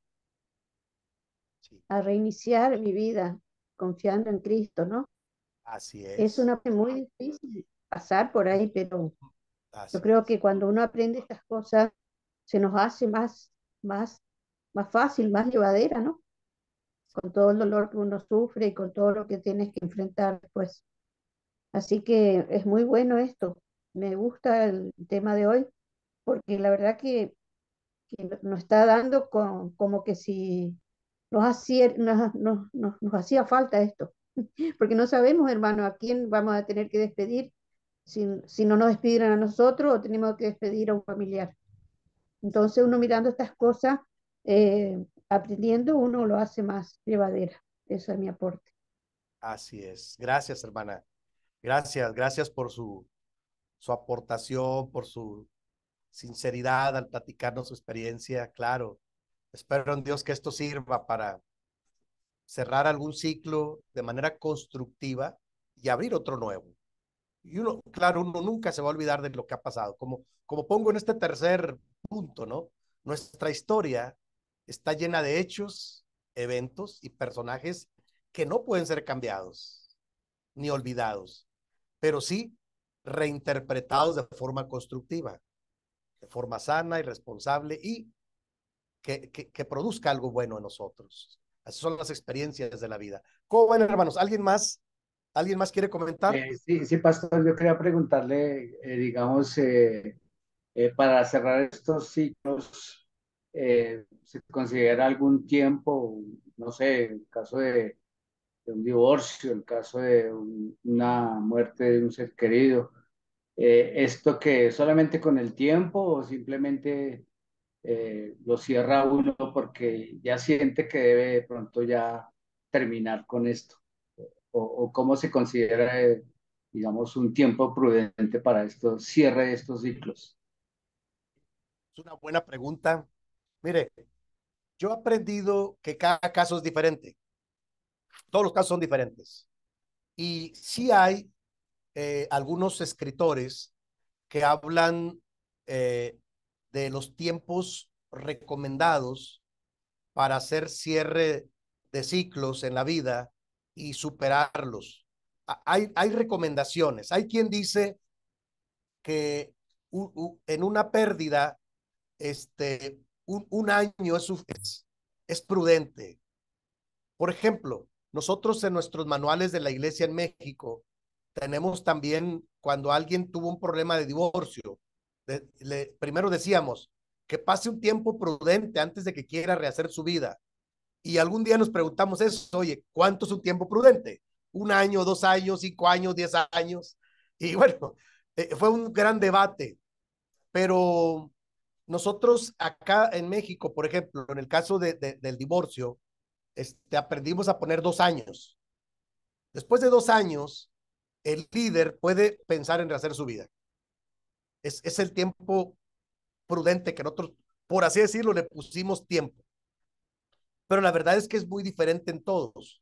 Sí, a reiniciar mi vida confiando en Cristo, ¿no? así Es es. una parte muy difícil pasar por ahí, pero yo Así creo es. que cuando uno aprende estas cosas, se nos hace más, más fácil, más llevadera, ¿no? Con todo el dolor que uno sufre y con todo lo que tienes que enfrentar después. Así que es muy bueno esto. Me gusta el tema de hoy, porque la verdad que nos está dando como que si nos hacía falta esto. Porque no sabemos, hermano, a quién vamos a tener que despedir si no nos despidieran a nosotros o tenemos que despedir a un familiar. Entonces uno mirando estas cosas, aprendiendo, uno lo hace más llevadera. Eso es mi aporte. Así es. Gracias, hermana. Gracias por su aportación, por su sinceridad al platicarnos su experiencia. Claro, espero en Dios que esto sirva para cerrar algún ciclo de manera constructiva y abrir otro nuevo. Y uno, claro, uno nunca se va a olvidar de lo que ha pasado. Como pongo en este tercer punto, ¿no? Nuestra historia está llena de hechos, eventos y personajes que no pueden ser cambiados ni olvidados, pero sí reinterpretados de forma constructiva, de forma sana y responsable y que produzca algo bueno en nosotros. Así son las experiencias de la vida. ¿Cómo van, hermanos? ¿Alguien más quiere comentar? Sí, sí, pastor, yo quería preguntarle, digamos, para cerrar estos ciclos, ¿se considera algún tiempo, no sé, el caso de un divorcio, el caso de una muerte de un ser querido, esto que solamente con el tiempo o simplemente lo cierra uno porque ya siente que debe de pronto ya terminar con esto? O cómo se considera, digamos, un tiempo prudente para esto, cierre de estos ciclos? Es una buena pregunta. Mire, yo he aprendido que cada caso es diferente. Todos los casos son diferentes. Y sí hay algunos escritores que hablan eh, de los tiempos recomendados para hacer cierre de ciclos en la vida y superarlos. Hay recomendaciones. Hay quien dice que en una pérdida, un año es prudente. Por ejemplo, nosotros en nuestros manuales de la iglesia en México tenemos también cuando alguien tuvo un problema de divorcio, primero decíamos que pase un tiempo prudente antes de que quiera rehacer su vida. Y algún día nos preguntamos eso, oye, ¿cuánto es un tiempo prudente? ¿Un año, 2 años, 5 años, 10 años? Y bueno, fue un gran debate, pero nosotros acá en México, por ejemplo, en el caso del divorcio, aprendimos a poner 2 años. Después de 2 años, el líder puede pensar en rehacer su vida. Es el tiempo prudente que nosotros, por así decirlo, le pusimos tiempo. Pero la verdad es que es muy diferente en todos.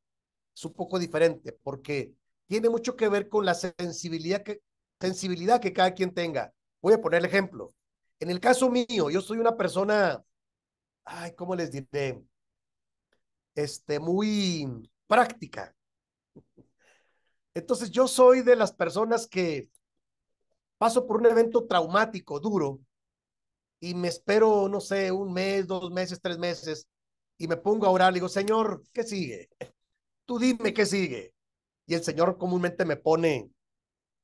Es un poco diferente porque tiene mucho que ver con la sensibilidad que cada quien tenga. Voy a poner el ejemplo. En el caso mío, yo soy una persona, ay, ¿cómo les diré? Muy práctica. Entonces yo soy de las personas que paso por un evento traumático, duro, y me espero, no sé, un mes, 2 meses, 3 meses, y me pongo a orar, le digo, Señor, ¿qué sigue? Tú dime qué sigue. Y el Señor comúnmente me pone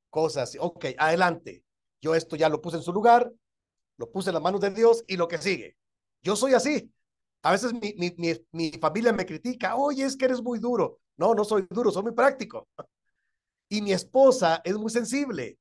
cosas, ok, adelante. Yo esto ya lo puse en su lugar, lo puse en las manos de Dios y lo que sigue. Yo soy así. A veces mi familia me critica, oye, es que eres muy duro. No, no soy duro, soy muy práctico. Y mi esposa es muy sensible.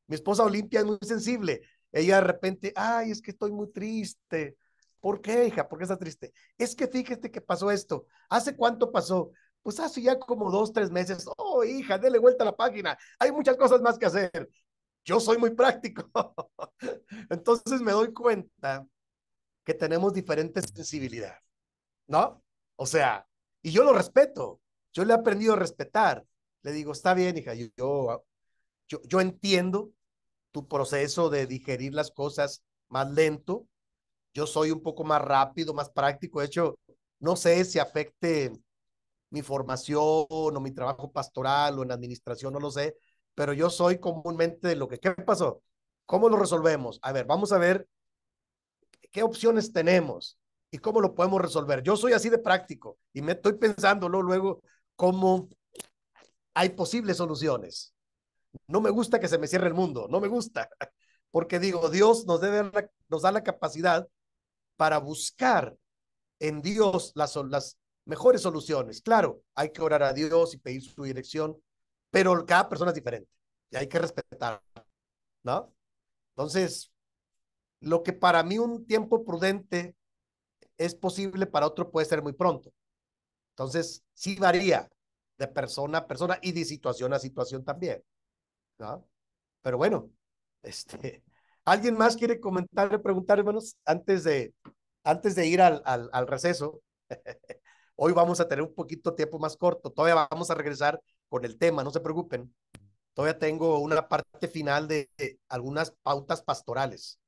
Mi esposa Olimpia es muy sensible. Ella de repente, ay, es que estoy muy triste. ¿Por qué, hija? ¿Por qué estás triste? Es que fíjate que pasó esto. ¿Hace cuánto pasó? Pues hace ya como 2, 3 meses. Oh, hija, dele vuelta a la página. Hay muchas cosas más que hacer. Yo soy muy práctico. Entonces me doy cuenta que tenemos diferente sensibilidad, ¿no? O sea, y yo lo respeto. Yo le he aprendido a respetar. Le digo, está bien, hija, yo entiendo tu proceso de digerir las cosas más lento. Yo soy un poco más rápido, más práctico. De hecho, no sé si afecte mi formación o mi trabajo pastoral o en administración, no lo sé, pero yo soy comúnmente de lo que, ¿qué pasó? ¿Cómo lo resolvemos? A ver, vamos a ver qué opciones tenemos y cómo lo podemos resolver. Yo soy así de práctico y me estoy pensando luego cómo hay posibles soluciones. No me gusta que se me cierre el mundo, no me gusta, porque digo, Dios nos da la capacidad para buscar en Dios las mejores soluciones. Claro, hay que orar a Dios y pedir su dirección, pero cada persona es diferente y hay que respetar. ¿no? Entonces, lo que para mí un tiempo prudente es posible, para otro puede ser muy pronto. Entonces, sí varía de persona a persona y de situación a situación también, ¿no? Pero bueno, ¿alguien más quiere comentar, preguntar, hermanos, antes de ir al receso? Hoy vamos a tener un poquito tiempo más corto, todavía vamos a regresar con el tema, no se preocupen. Todavía tengo una parte final de algunas pautas pastorales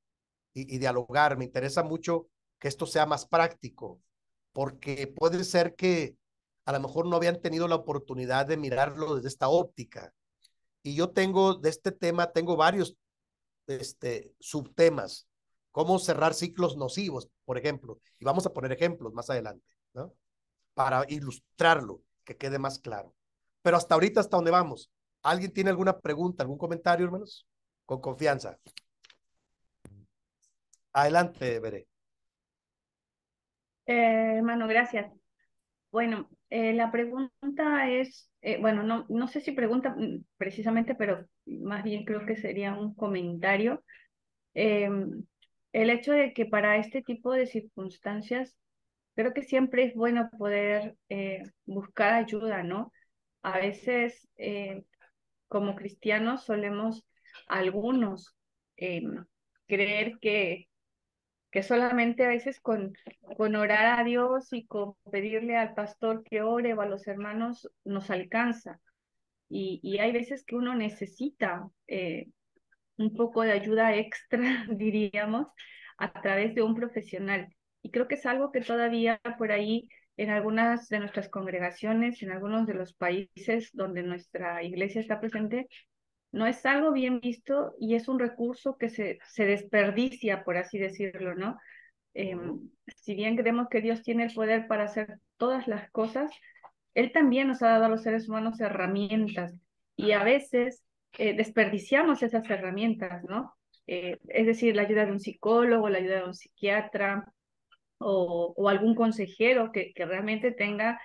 y dialogar. Me interesa mucho que esto sea más práctico, porque puede ser que a lo mejor no habían tenido la oportunidad de mirarlo desde esta óptica. Y yo tengo de este tema, tengo varios subtemas. Cómo cerrar ciclos nocivos, por ejemplo. Y vamos a poner ejemplos más adelante, ¿no? Para ilustrarlo, que quede más claro. Pero hasta ahorita, hasta dónde vamos. ¿Alguien tiene alguna pregunta, algún comentario, hermanos? Con confianza. Adelante, Veré. Hermano, gracias. Bueno, la pregunta es, bueno, no sé si pregunta precisamente, pero más bien creo que sería un comentario. El hecho de que para este tipo de circunstancias, creo que siempre es bueno poder buscar ayuda, ¿no? A veces, como cristianos, solemos algunos em, creer que solamente a veces con orar a Dios y con pedirle al pastor que ore o a los hermanos nos alcanza. Y hay veces que uno necesita un poco de ayuda extra, diríamos, a través de un profesional. Y creo que es algo que todavía por ahí en algunas de nuestras congregaciones, en algunos de los países donde nuestra iglesia está presente, no es algo bien visto y es un recurso que se desperdicia, por así decirlo, ¿no? Si bien creemos que Dios tiene el poder para hacer todas las cosas, Él también nos ha dado a los seres humanos herramientas y a veces desperdiciamos esas herramientas, ¿no? Es decir, la ayuda de un psicólogo, la ayuda de un psiquiatra o algún consejero que realmente tenga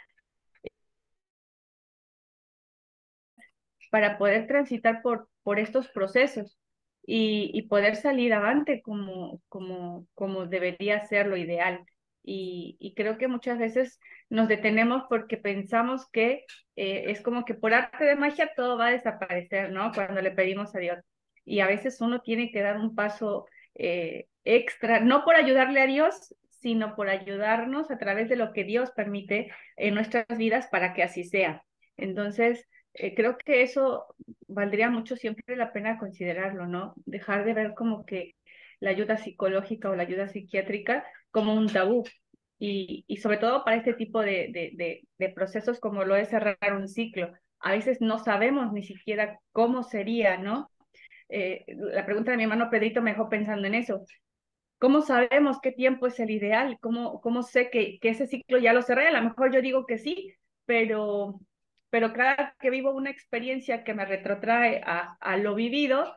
para poder transitar por estos procesos y poder salir avante como debería ser lo ideal. Y creo que muchas veces nos detenemos porque pensamos que es como que por arte de magia todo va a desaparecer, ¿no? Cuando le pedimos a Dios. Y a veces uno tiene que dar un paso extra, no por ayudarle a Dios, sino por ayudarnos a través de lo que Dios permite en nuestras vidas para que así sea. Entonces, creo que eso valdría mucho siempre la pena considerarlo, ¿no? Dejar de ver como que la ayuda psicológica o la ayuda psiquiátrica como un tabú. Y sobre todo para este tipo de procesos como lo es cerrar un ciclo. A veces no sabemos ni siquiera cómo sería, ¿no? La pregunta de mi hermano Pedrito me dejó pensando en eso. ¿Cómo sabemos qué tiempo es el ideal? ¿Cómo sé que ese ciclo ya lo cerré? A lo mejor yo digo que sí, pero, pero cada que vivo una experiencia que me retrotrae a lo vivido,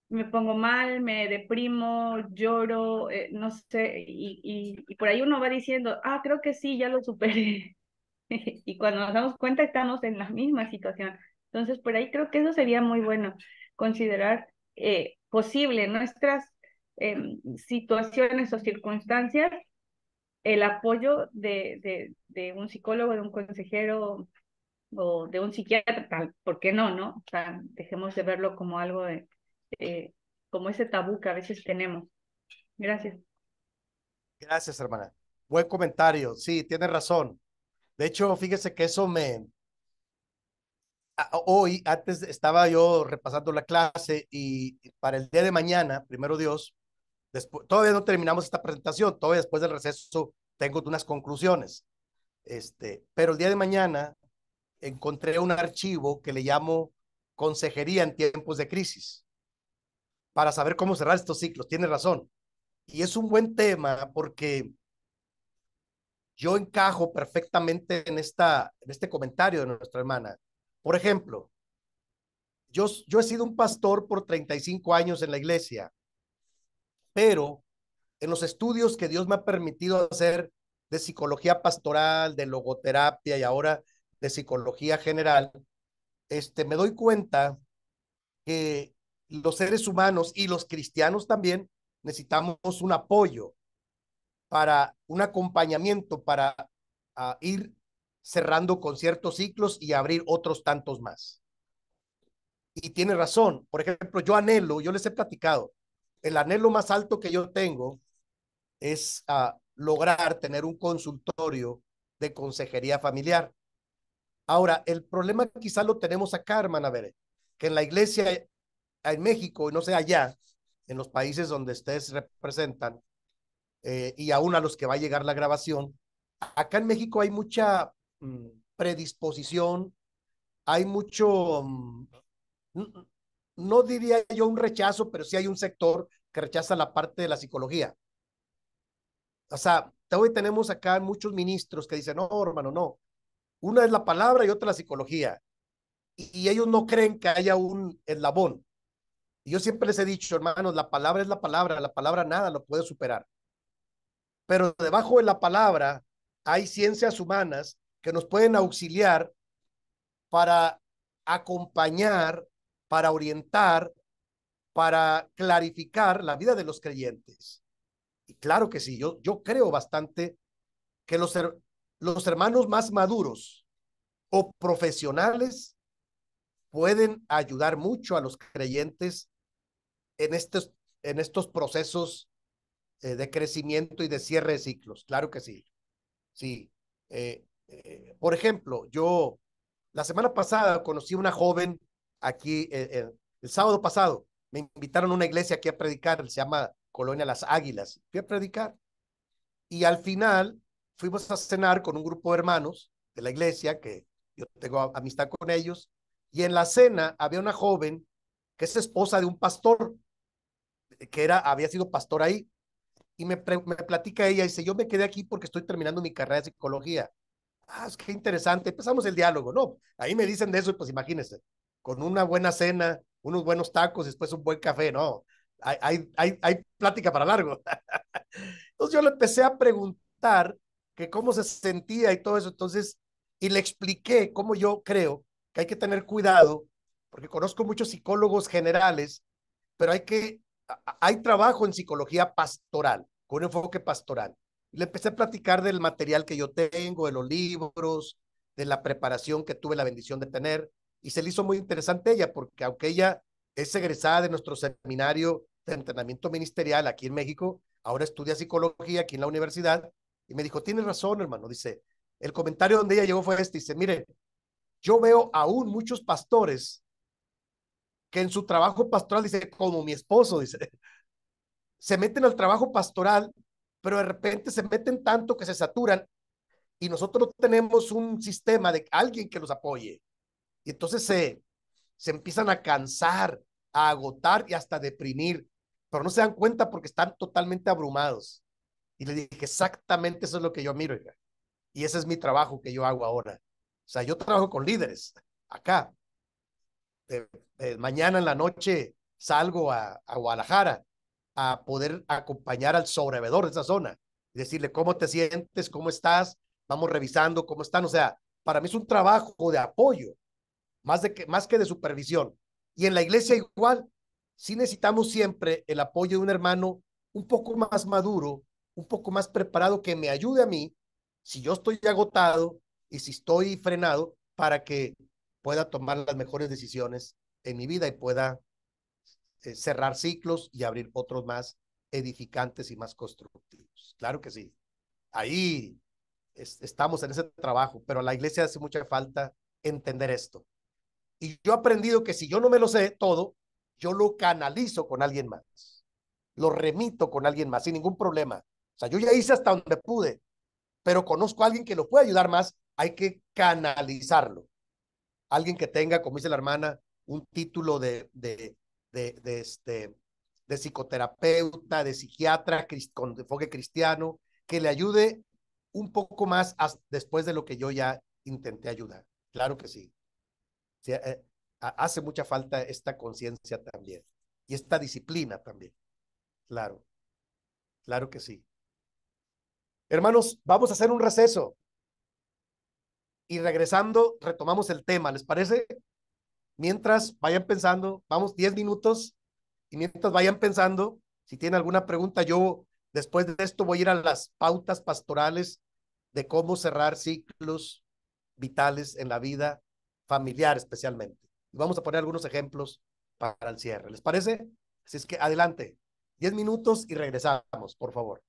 me pongo mal, me deprimo, lloro, no sé, y por ahí uno va diciendo, ah, creo que sí, ya lo superé. Y cuando nos damos cuenta estamos en la misma situación. Entonces, por ahí creo que eso sería muy bueno, considerar posible en nuestras situaciones o circunstancias el apoyo de un psicólogo, de un consejero o de un psiquiatra, tal, ¿por qué no, no? O sea, dejemos de verlo como algo eh, como ese tabú que a veces tenemos. Gracias. Gracias, hermana. Buen comentario. Sí, tiene razón. De hecho, fíjese que eso hoy, antes estaba yo repasando la clase y para el día de mañana, primero Dios, después, todavía no terminamos esta presentación, todavía después del receso tengo unas conclusiones. Pero el día de mañana encontré un archivo que le llamo Consejería en tiempos de crisis para saber cómo cerrar estos ciclos. Tiene razón. Y es un buen tema porque yo encajo perfectamente en este comentario de nuestra hermana. Por ejemplo, yo he sido un pastor por 35 años en la iglesia, pero en los estudios que Dios me ha permitido hacer de psicología pastoral, de logoterapia y ahora de psicología general, me doy cuenta que los seres humanos y los cristianos también necesitamos un apoyo para un acompañamiento para ir cerrando con ciertos ciclos y abrir otros tantos más. Y tiene razón. Por ejemplo, yo les he platicado, el anhelo más alto que yo tengo es lograr tener un consultorio de consejería familiar. Ahora, el problema quizá lo tenemos acá, hermana Bere, que en la iglesia en México, y no sé allá, en los países donde ustedes representan, y aún a los que va a llegar la grabación, acá en México hay mucha predisposición, hay mucho, no diría yo un rechazo, pero sí hay un sector que rechaza la parte de la psicología. O sea, hoy tenemos acá muchos ministros que dicen, no, hermano, no. Una es la palabra y otra la psicología. Y ellos no creen que haya un eslabón. Y yo siempre les he dicho, hermanos, la palabra es la palabra nada lo puede superar. Pero debajo de la palabra hay ciencias humanas que nos pueden auxiliar para acompañar, para orientar, para clarificar la vida de los creyentes. Y claro que sí, yo creo bastante que los hermanos más maduros o profesionales pueden ayudar mucho a los creyentes en estos procesos de crecimiento y de cierre de ciclos. Claro que sí. Sí. Por ejemplo, yo la semana pasada conocí a una joven aquí, el sábado pasado, me invitaron a una iglesia aquí a predicar, se llama Colonia Las Águilas. Fui a predicar y al final fuimos a cenar con un grupo de hermanos de la iglesia, que yo tengo amistad con ellos, y en la cena había una joven que es esposa de un pastor, que había sido pastor ahí, y me platica ella, y dice, yo me quedé aquí porque estoy terminando mi carrera de psicología. Es que interesante, empezamos el diálogo, ¿no? Ahí me dicen de eso, y pues imagínense, con una buena cena, unos buenos tacos, después un buen café, ¿no? Hay plática para largo. Entonces yo le empecé a preguntar que cómo se sentía y todo eso, entonces, y le expliqué cómo yo creo que hay que tener cuidado, porque conozco muchos psicólogos generales, pero hay trabajo en psicología pastoral, con un enfoque pastoral. Le empecé a platicar del material que yo tengo, de los libros, de la preparación que tuve la bendición de tener, y se le hizo muy interesante ella, porque aunque ella es egresada de nuestro seminario de entrenamiento ministerial aquí en México, ahora estudia psicología aquí en la universidad, y me dijo, tienes razón, hermano, dice, el comentario donde ella llegó fue este, dice, mire, yo veo aún muchos pastores que en su trabajo pastoral, dice, como mi esposo, dice, se meten al trabajo pastoral, pero de repente se meten tanto que se saturan y nosotros no tenemos un sistema de alguien que los apoye. Y entonces se empiezan a cansar, a agotar y hasta deprimir, pero no se dan cuenta porque están totalmente abrumados. Y le dije, exactamente eso es lo que yo miro, hija. Y ese es mi trabajo que yo hago ahora. O sea, yo trabajo con líderes acá. Mañana en la noche salgo a Guadalajara a poder acompañar al sobrevedor de esa zona y decirle cómo te sientes, cómo estás, vamos revisando cómo están. O sea, para mí es un trabajo de apoyo, más que de supervisión. Y en la iglesia igual, sí necesitamos siempre el apoyo de un hermano un poco más maduro, un poco más preparado, que me ayude a mí, si yo estoy agotado y si estoy frenado, para que pueda tomar las mejores decisiones en mi vida y pueda cerrar ciclos y abrir otros más edificantes y más constructivos. Claro que sí. Ahí estamos en ese trabajo, pero a la iglesia hace mucha falta entender esto. Y yo he aprendido que si yo no me lo sé todo, yo lo canalizo con alguien más. Lo remito con alguien más sin ningún problema. O sea, yo ya hice hasta donde pude, pero conozco a alguien que lo puede ayudar más, hay que canalizarlo. Alguien que tenga, como dice la hermana, un título de psicoterapeuta, de psiquiatra con enfoque cristiano, que le ayude un poco más después de lo que yo ya intenté ayudar. Claro que sí. Sí, hace mucha falta esta conciencia también y esta disciplina también. Claro, claro que sí. Hermanos, vamos a hacer un receso y regresando retomamos el tema, ¿les parece? Mientras vayan pensando, vamos 10 minutos Y mientras vayan pensando, si tienen alguna pregunta, yo después de esto voy a ir a las pautas pastorales de cómo cerrar ciclos vitales en la vida familiar especialmente. Vamos a poner algunos ejemplos para el cierre. ¿Les parece? Así es que adelante. 10 minutos y regresamos, por favor.